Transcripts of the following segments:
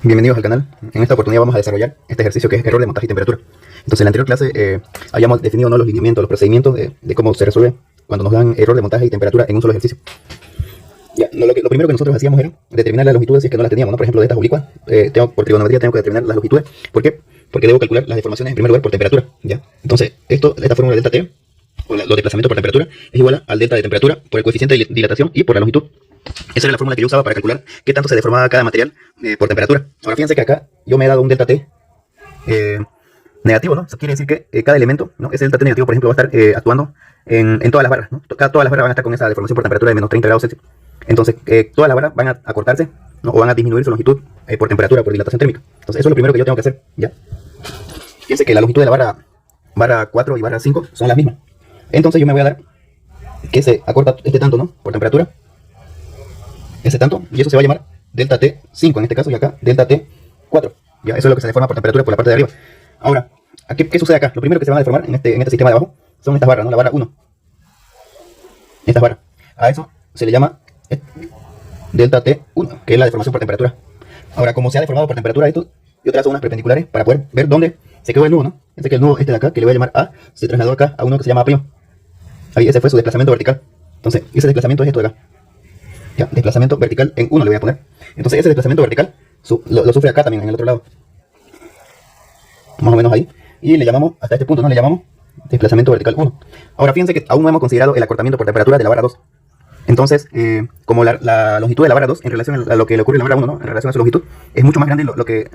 Bienvenidos al canal. En esta oportunidad vamos a desarrollar este ejercicio que es error de montaje y temperatura. Entonces en la anterior clase habíamos definido, ¿no?, los lineamientos, los procedimientos de cómo se resuelve cuando nos dan error de montaje y temperatura en un solo ejercicio. Ya, lo primero que nosotros hacíamos era determinar las longitudes si es que no las teníamos, ¿no? Por ejemplo, de estas oblicuas, por trigonometría tengo que determinar las longitudes. ¿Por qué? Porque debo calcular las deformaciones en primer lugar por temperatura. ¿Ya? Entonces, esta fórmula delta T, o los desplazamientos por temperatura, es igual al delta de temperatura por el coeficiente de dilatación y por la longitud. Esa era la fórmula que yo usaba para calcular qué tanto se deformaba cada material por temperatura. Ahora fíjense que acá yo me he dado un delta T negativo, ¿no? Eso quiere decir que cada elemento, ¿no?, ese delta T negativo, por ejemplo, va a estar actuando en todas las barras, ¿no? Todas las barras van a estar con esa deformación por temperatura de menos 30 grados Celsius. Entonces, todas las barras van a cortarse, ¿no?, o van a disminuir su longitud por temperatura, por dilatación térmica. Entonces, eso es lo primero que yo tengo que hacer, ¿ya? Fíjense que la longitud de la barra 4 y barra 5 son las mismas. Entonces, yo me voy a dar que se acorta este tanto, ¿no?, por temperatura. Ese tanto, y eso se va a llamar delta T5 en este caso, y acá delta T4. Ya, eso es lo que se deforma por temperatura por la parte de arriba. Ahora, ¿qué sucede acá? Lo primero que se van a deformar en este sistema de abajo son estas barras, ¿no? La barra 1. Estas barras. A eso se le llama delta T1, que es la deformación por temperatura. Ahora, como se ha deformado por temperatura esto, yo trazo unas perpendiculares para poder ver dónde se quedó el nudo, ¿no? Fíjense que el nudo de acá, que le voy a llamar A, se trasladó acá a uno que se llama A'. Ahí ese fue su desplazamiento vertical. Entonces, ese desplazamiento es esto de acá. Ya, desplazamiento vertical en 1 le voy a poner. Entonces ese desplazamiento vertical lo sufre acá también, en el otro lado. Más o menos ahí. Y le llamamos, hasta este punto, ¿no?, le llamamos desplazamiento vertical 1. Ahora fíjense que aún no hemos considerado el acortamiento por temperatura de la barra 2. Entonces, como la longitud de la barra 2 en relación a lo que le ocurre a la barra 1, ¿no?, en relación a su longitud, es mucho más grande lo que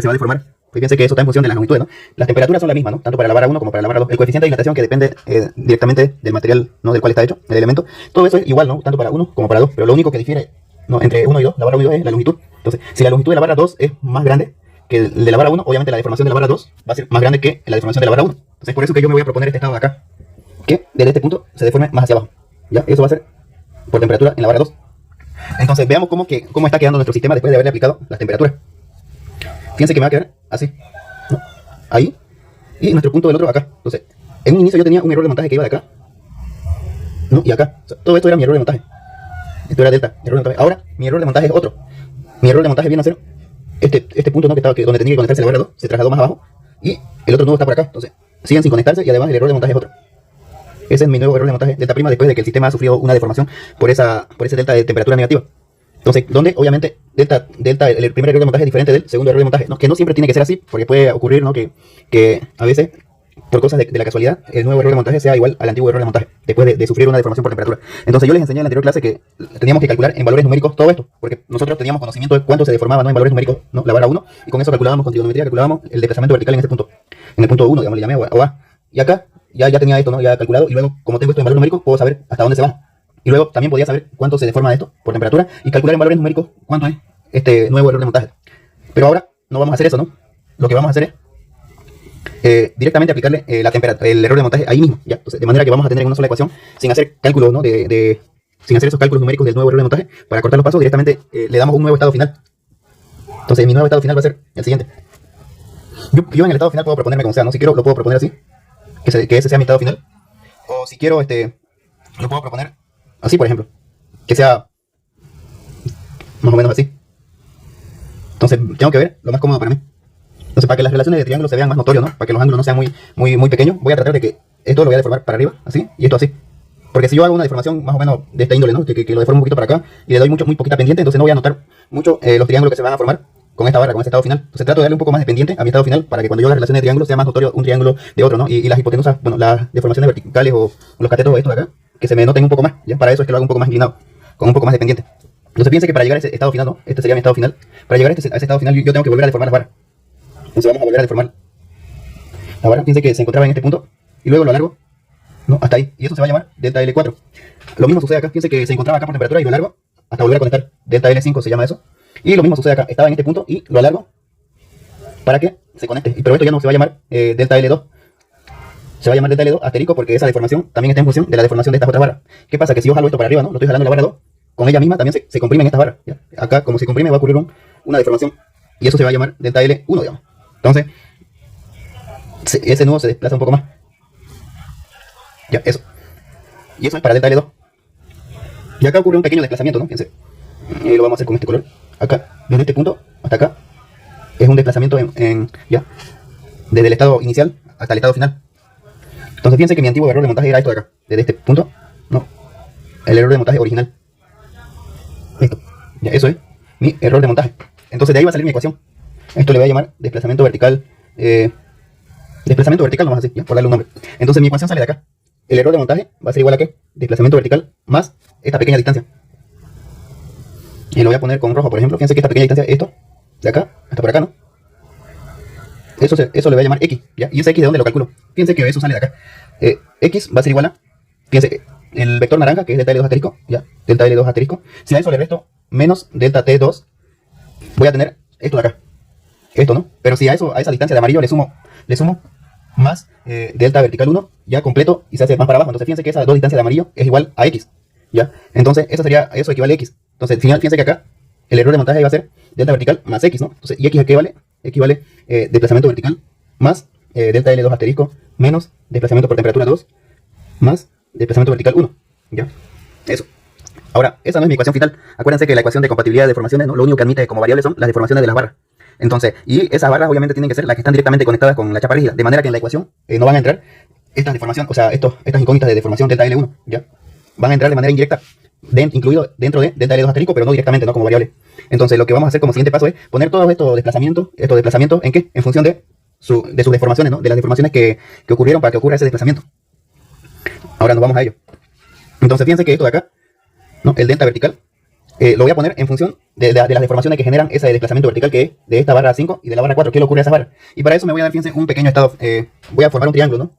se va a deformar. Pues fíjense que eso está en función de las longitudes, ¿no? Las temperaturas son las mismas, ¿no?, tanto para la barra 1 como para la barra 2. El coeficiente de dilatación, que depende directamente del material, ¿no?, del cual está hecho, el elemento. Todo eso es igual, ¿no?, tanto para 1 como para 2. Pero lo único que difiere, ¿no?, entre 1 y 2, la barra 1 y 2, es la longitud. Entonces, si la longitud de la barra 2 es más grande que el de la barra 1, obviamente la deformación de la barra 2 va a ser más grande que la deformación de la barra 1. Entonces, por eso que yo me voy a proponer este estado de acá, que desde este punto se deforme más hacia abajo. ¿Ya? Eso va a ser por temperatura en la barra 2. Entonces, veamos cómo está quedando nuestro sistema después de haberle aplicado las temperaturas. Fíjense que me va a quedar así, ¿no?, ahí, y nuestro punto del otro acá. Entonces, en un inicio yo tenía un error de montaje que iba de acá, ¿no?, y acá. O sea, todo esto era mi error de montaje. Esto era delta, error de montaje. Ahora, mi error de montaje es otro. Mi error de montaje viene a ser este punto, ¿no?, donde tenía que conectarse la barra 2, se trasladó más abajo, y el otro nudo está por acá. Entonces, siguen sin conectarse, y además el error de montaje es otro. Ese es mi nuevo error de montaje, delta prima, después de que el sistema ha sufrido una deformación por ese delta de temperatura negativa. Entonces, donde obviamente el primer error de montaje es diferente del segundo error de montaje, ¿no?, que no siempre tiene que ser así, porque puede ocurrir, ¿no?, que a veces, por cosas de la casualidad, el nuevo error de montaje sea igual al antiguo error de montaje, después de sufrir una deformación por temperatura. Entonces yo les enseñé en la anterior clase que teníamos que calcular en valores numéricos todo esto, porque nosotros teníamos conocimiento de cuánto se deformaba, ¿no?, en valores numéricos, ¿no?, la barra 1, y con eso calculábamos con trigonometría, calculábamos el desplazamiento vertical en este punto, en el punto 1, digamos, le llamé, o A. Y acá ya tenía esto, ¿no?, ya calculado, y luego, como tengo esto en valor numérico, puedo saber hasta dónde se va. Y luego también podía saber cuánto se deforma de esto por temperatura y calcular en valores numéricos cuánto es este nuevo error de montaje. Pero ahora no vamos a hacer eso, ¿no? Lo que vamos a hacer es directamente aplicarle el error de montaje ahí mismo, ¿ya? Entonces, de manera que vamos a tener en una sola ecuación, sin hacer cálculos, ¿no?, sin hacer esos cálculos numéricos del nuevo error de montaje. Para cortar los pasos, directamente le damos un nuevo estado final. Entonces mi nuevo estado final va a ser el siguiente. Yo en el estado final puedo proponerme como sea, ¿no? Si quiero lo puedo proponer así, que ese sea mi estado final. O si quiero, lo puedo proponer así, por ejemplo, que sea más o menos así. Entonces tengo que ver lo más cómodo para mí. Entonces, para que las relaciones de triángulos se vean más notorios, ¿no?, para que los ángulos no sean muy pequeños, voy a tratar de que esto lo voy a deformar para arriba, así, y esto así. Porque si yo hago una deformación más o menos de esta índole, ¿no?, que lo deformo un poquito para acá y le doy muy poquita pendiente, entonces no voy a notar mucho los triángulos que se van a formar con esta barra, con este estado final. Entonces trato de darle un poco más de pendiente a mi estado final para que cuando yo haga relaciones de triángulos sea más notorio un triángulo de otro, ¿no? Y las hipotenusas, bueno, las deformaciones verticales o los catetos de esto de acá, que se me noten un poco más, ¿ya? Para eso es que lo hago un poco más inclinado, con un poco más de pendiente. Entonces piense que para llegar a ese estado final, ¿no?, este sería mi estado final. Para llegar a ese estado final yo tengo que volver a deformar las barras. Entonces vamos a volver a deformar la barra. Piense que se encontraba en este punto y luego lo alargo, ¿no?, hasta ahí, y eso se va a llamar delta L4. Lo mismo sucede acá. Piense que se encontraba acá por temperatura y lo alargo hasta volver a conectar, delta L5 se llama eso. Y lo mismo sucede acá, estaba en este punto y lo alargo para que se conecte. Pero esto ya no se va a llamar delta L2, se va a llamar delta L2 asterisco, porque esa deformación también está en función de la deformación de estas otras barras. ¿Qué pasa? Que si yo jalo esto para arriba, ¿no?, lo estoy jalando la barra 2, con ella misma también se comprimen estas barras, ¿ya? Acá, como se comprime, va a ocurrir una deformación, y eso se va a llamar delta L1, digamos. Entonces, ese nudo se desplaza un poco más. Ya, eso. Y eso es para delta L2. Y acá ocurre un pequeño desplazamiento, ¿no? Fíjense. Lo vamos a hacer con este color. Acá, desde este punto hasta hasta acá es un desplazamiento ya, desde el estado inicial hasta el estado final. Entonces fíjense que mi antiguo error de montaje era esto de acá, desde este punto, no, el error de montaje original. Esto, ya, eso es mi error de montaje. Entonces de ahí va a salir mi ecuación. Esto le voy a llamar desplazamiento vertical, nomás así, ya, por darle un nombre. Entonces mi ecuación sale de acá. El error de montaje va a ser igual a ¿qué? Desplazamiento vertical más esta pequeña distancia. Y lo voy a poner con rojo, por ejemplo. Fíjense que esta pequeña distancia, esto, de acá hasta por acá, ¿no? Eso le voy a llamar X, ¿ya? ¿Y ese X de dónde lo calculo? Fíjense que eso sale de acá. X va a ser igual a, fíjense, el vector naranja, que es delta L2 asterisco, ¿ya? Delta L2 asterisco. Si a eso le resto menos delta T2, voy a tener esto de acá. Esto, ¿no? Pero si a esa distancia de amarillo le sumo más delta vertical 1, ya completo, y se hace más para abajo. Entonces fíjense que esas dos distancias de amarillo es igual a X, ¿ya? Entonces eso equivale a X. Entonces fíjense que acá el error de montaje va a ser delta vertical más X, ¿no? Entonces, ¿y X a qué vale? Equivale desplazamiento vertical más delta L2 asterisco menos desplazamiento por temperatura 2 más desplazamiento vertical 1, ¿ya? Eso. Ahora, esa no es mi ecuación final. Acuérdense que la ecuación de compatibilidad de deformaciones, ¿no? Lo único que admite como variables son las deformaciones de las barras. Entonces, y esas barras obviamente tienen que ser las que están directamente conectadas con la chapa rígida, de manera que en la ecuación no van a entrar estas deformaciones, o sea, estas incógnitas de deformación delta L1, ¿ya? Van a entrar de manera indirecta, incluido dentro de delta L2 asterisco, pero no directamente, no como variable. Entonces, lo que vamos a hacer como siguiente paso es poner todos estos desplazamientos ¿en qué? En función de sus deformaciones, ¿no? De las deformaciones que ocurrieron para que ocurra ese desplazamiento. Ahora nos vamos a ello. Entonces, fíjense que esto de acá, ¿no? El delta vertical, lo voy a poner en función de las deformaciones que generan ese desplazamiento vertical, que es de esta barra 5 y de la barra 4, que le ocurre a esa barra. Y para eso me voy a dar, fíjense, un pequeño estado. Voy a formar un triángulo, ¿no?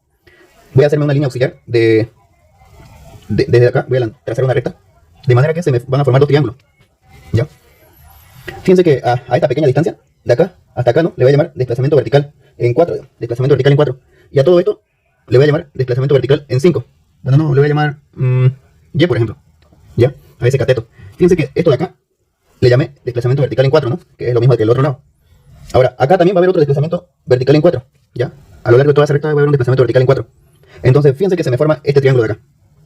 Voy a hacerme una línea auxiliar desde acá, voy a trazar una recta, de manera que se me van a formar dos triángulos, ¿ya? Fíjense que a esta pequeña distancia, de acá hasta acá, ¿no? Le voy a llamar desplazamiento vertical en 4, desplazamiento vertical en 4. Y a todo esto le voy a llamar desplazamiento vertical en 5. Bueno, no, le voy a llamar Y, por ejemplo, ¿ya? A ese cateto. Fíjense que esto de acá le llamé desplazamiento vertical en 4, ¿no? Que es lo mismo que el otro lado. Ahora, acá también va a haber otro desplazamiento vertical en 4, ¿ya? A lo largo de toda esa recta va a haber un desplazamiento vertical en 4. Entonces, fíjense que se me forma este triángulo de acá.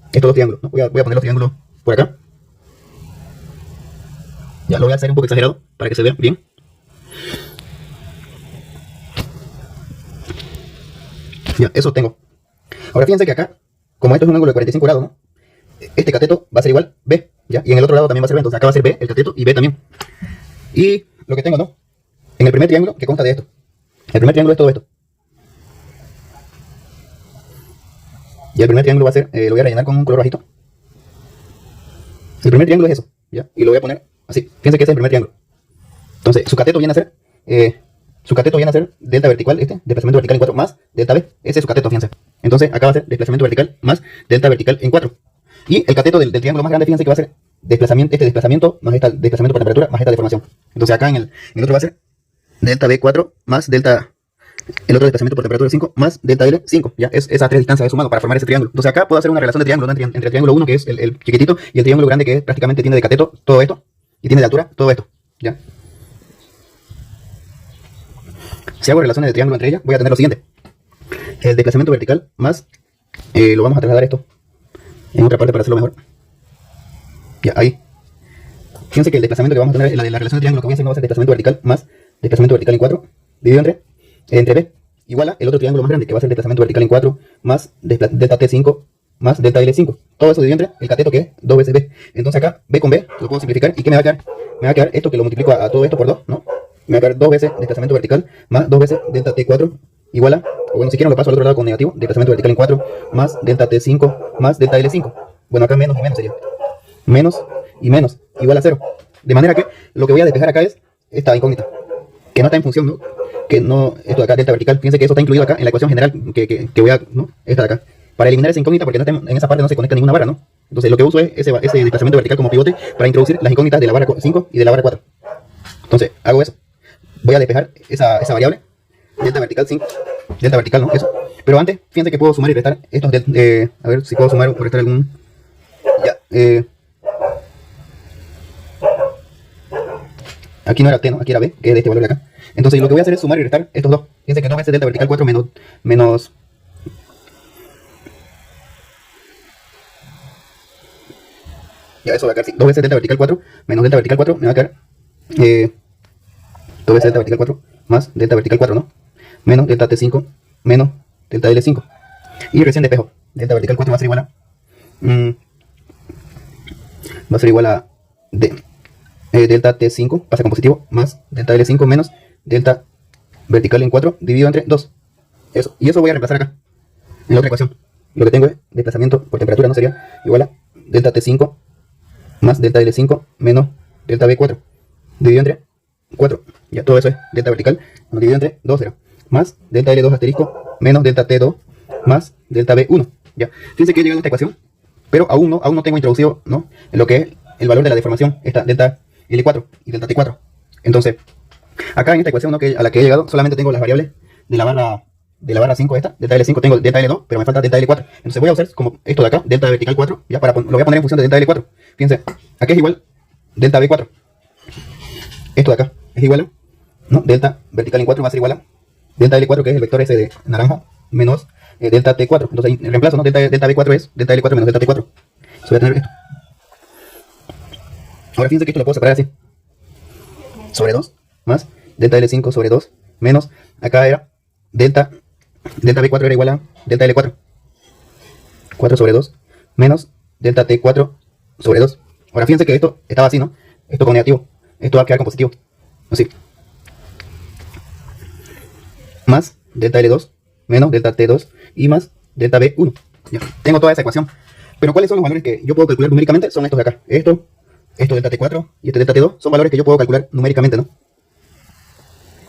Estos dos triángulos, ¿no? Voy a poner los triángulos por acá. Ya, lo voy a hacer un poco exagerado para que se vea bien. Ya, eso tengo. Ahora fíjense que acá, como esto es un ángulo de 45 grados, ¿no? Este cateto va a ser igual B, ¿ya? Y en el otro lado también va a ser B, entonces acá va a ser B el cateto y B también. Y lo que tengo, ¿no? En el primer triángulo, que consta de esto. El primer triángulo es todo esto. Y el primer triángulo va a ser, lo voy a rellenar con un color bajito. El primer triángulo es eso, ¿ya? Y lo voy a poner así. Fíjense que ese es el primer triángulo. Entonces, su cateto viene a ser delta vertical, desplazamiento vertical en 4 más delta B. Ese es su cateto, fíjense. Entonces, acá va a ser desplazamiento vertical más delta vertical en 4. Y el cateto del triángulo más grande, fíjense que va a ser desplazamiento más esta desplazamiento por temperatura más esta deformación. Entonces, acá en el otro va a ser delta B4 más delta, el otro desplazamiento por temperatura 5 más delta L 5. Ya, esas tres distancias he sumado para formar ese triángulo. Entonces, acá puedo hacer una relación de triángulo, ¿no? entre el triángulo 1, que es el chiquitito, y el triángulo grande, que prácticamente tiene de cateto todo esto, y tiene de altura todo esto. ¿Ya? Si hago relaciones de triángulo entre ellas, voy a tener lo siguiente. El desplazamiento vertical más, lo vamos a trasladar esto en otra parte para hacerlo mejor. Ya, ahí. Fíjense que el desplazamiento que vamos a tener, la relación de triángulo que voy a hacer, no va a ser desplazamiento vertical más desplazamiento vertical en 4, dividido entre B, igual a el otro triángulo más grande, que va a ser desplazamiento vertical en 4 más delta T5 más delta L5. Todo eso dividido entre el cateto, que es 2 veces B. Entonces acá, B con B, lo puedo simplificar. ¿Y qué me va a quedar? Me va a quedar esto, que lo multiplico a todo esto por 2, ¿no? Me va a quedar 2 veces desplazamiento vertical más 2 veces delta T4 igual a, o bueno, si quieren lo paso al otro lado con negativo, desplazamiento vertical en 4 más delta T5 más delta L5. Bueno, acá menos y menos sería. Menos y menos igual a 0. De manera que lo que voy a despejar acá es esta incógnita, que no está en función, ¿no? Que no, esto de acá, delta vertical, fíjense que eso está incluido acá en la ecuación general que voy a, ¿no? Esta de acá. Para eliminar esa incógnita, porque en esa parte no se conecta ninguna barra, ¿no? Entonces lo que uso es ese desplazamiento vertical como pivote para introducir las incógnitas de la barra 5 y de la barra 4. Entonces hago eso. Voy a despejar esa variable, delta vertical 5, delta vertical, ¿no? Eso. Pero antes, fíjense que puedo sumar y restar estos, a ver si puedo sumar o restar algún... Ya, aquí no era T, ¿no? Aquí era B, que es de este valor de acá. Entonces lo que voy a hacer es sumar y restar estos dos. Fíjense que 2 veces delta vertical 4 menos ya, eso va a quedar así. 2 veces delta vertical 4 menos delta vertical 4 me va a quedar todo es delta vertical 4 más delta vertical 4, ¿no? Menos delta T5 menos delta L5. Y recién despejo. Delta vertical 4 va a ser igual a... va a ser igual a delta T5 pasa con positivo más delta L5 menos delta vertical en 4 dividido entre 2. Eso. Y eso voy a reemplazar acá en la otra ecuación. Lo que tengo es desplazamiento por temperatura, ¿no? Sería igual a delta T5 más delta L5 menos delta B4 dividido entre 4. Ya todo eso es delta vertical dividido entre 2 será. Más delta L2 asterisco menos delta T2 más delta B1. Ya. Fíjense que he llegado a esta ecuación, pero aún no tengo introducido, ¿no?, en lo que es el valor de la deformación, esta delta L4 y delta T4. Entonces, acá en esta ecuación, ¿no?, a la que he llegado, solamente tengo las variables de la barra 5 esta, delta L5, tengo delta L2, pero me falta delta L4. Entonces voy a usar como esto de acá, delta vertical 4, ya lo voy a poner en función de delta L4. Fíjense, aquí es igual delta B4. Esto de acá es igual a, ¿no?, delta vertical en 4 va a ser igual a delta L4, que es el vector ese de naranja, menos delta T4. Entonces ahí reemplazo, ¿no? Delta B4 es delta L4 menos delta T4. Entonces voy a tener esto. Ahora fíjense que esto lo puedo separar así. Sobre 2 más delta L5 sobre 2 menos, acá era delta B4 era igual a delta L4. 4 sobre 2 menos delta T4 sobre 2. Ahora fíjense que esto estaba así, ¿no? Esto con negativo. Esto va a quedar con positivo. Así. Más delta L2 menos delta T2 y más delta B1. Ya. Tengo toda esa ecuación. Pero ¿cuáles son los valores que yo puedo calcular numéricamente? Son estos de acá. Esto delta T4 y este delta T2 son valores que yo puedo calcular numéricamente, ¿no?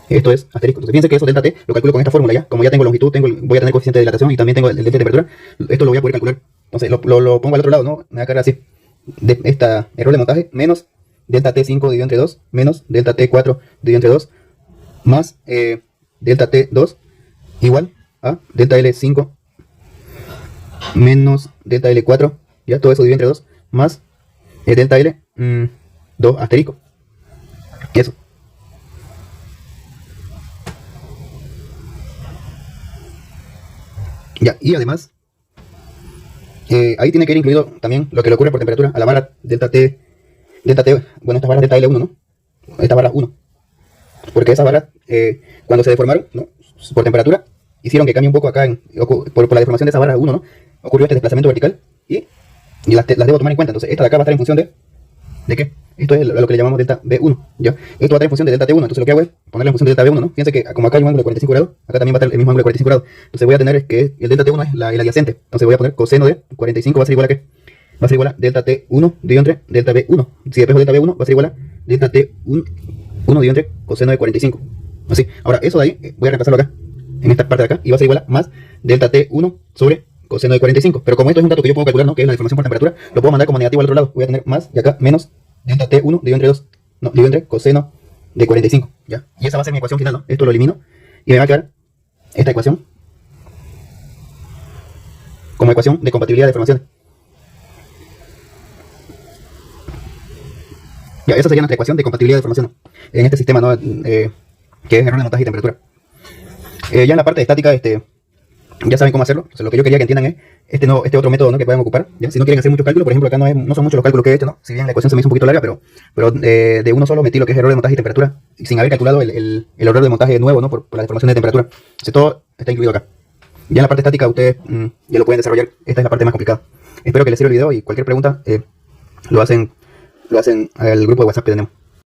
Esto es asterisco. Entonces fíjense que eso delta T lo calculo con esta fórmula ya. Como ya tengo longitud, voy a tener coeficiente de dilatación y también tengo el delta de temperatura. Esto lo voy a poder calcular. Entonces lo pongo al otro lado, ¿no? Me va a quedar así. De esta error de montaje menos delta T5 dividido entre 2 menos delta T4 dividido entre 2 más delta T2 igual a delta L5 menos delta L4, ya todo eso dividido entre 2 más delta L 2 asterisco. Eso. Ya, y además ahí tiene que ir incluido también lo que le ocurre por temperatura a la barra delta T, bueno, esta barra delta L1, ¿no? Esta barra 1. Porque esas barras, cuando se deformaron, ¿no?, por temperatura, hicieron que cambie un poco acá, por la deformación de esa barra 1, ¿no? Ocurrió este desplazamiento vertical y las debo tomar en cuenta. Entonces esta de acá va a estar en función ¿de qué? Esto es lo que le llamamos delta B1, ¿ya? Esto va a estar en función de delta T1, entonces lo que hago es ponerle en función de delta B1, ¿no? Fíjense que como acá hay un ángulo de 45 grados, acá también va a estar el mismo ángulo de 45 grados. Entonces voy a tener que el delta T1 es el adyacente. Entonces voy a poner coseno de 45 va a ser igual a ¿qué? Va a ser igual a delta T1 dividido entre delta B1. Si despejo delta B1 va a ser igual a delta T1 dividido entre coseno de 45. Así. Ahora eso de ahí voy a reemplazarlo acá, en esta parte de acá, y va a ser igual a más delta T1 sobre coseno de 45. Pero como esto es un dato que yo puedo calcular, ¿no?, que es la deformación por temperatura, lo puedo mandar como negativo al otro lado. Voy a tener más y acá menos delta T1 dividido entre 2. No, dividido entre coseno de 45. ¿Ya? Y esa va a ser mi ecuación final, ¿no? Esto lo elimino y me va a quedar esta ecuación como ecuación de compatibilidad de deformaciones. Ya, esa sería nuestra ecuación de compatibilidad de deformaciones en este sistema, ¿no?, que es error de montaje y temperatura. Ya en la parte de estática, ya saben cómo hacerlo. Entonces, lo que yo quería que entiendan es este otro método, ¿no?, que pueden ocupar, ¿ya? Si no quieren hacer muchos cálculos, por ejemplo, acá no son muchos los cálculos que he hecho, ¿no? Si bien la ecuación se me hizo un poquito larga, pero de uno solo metí lo que es error de montaje y temperatura, y sin haber calculado el error de montaje nuevo, ¿no?, por la deformación de temperatura. Entonces todo está incluido acá. Ya en la parte estática ustedes ya lo pueden desarrollar. Esta es la parte más complicada. Espero que les sirva el video y cualquier pregunta lo hacen al grupo de WhatsApp que tenemos.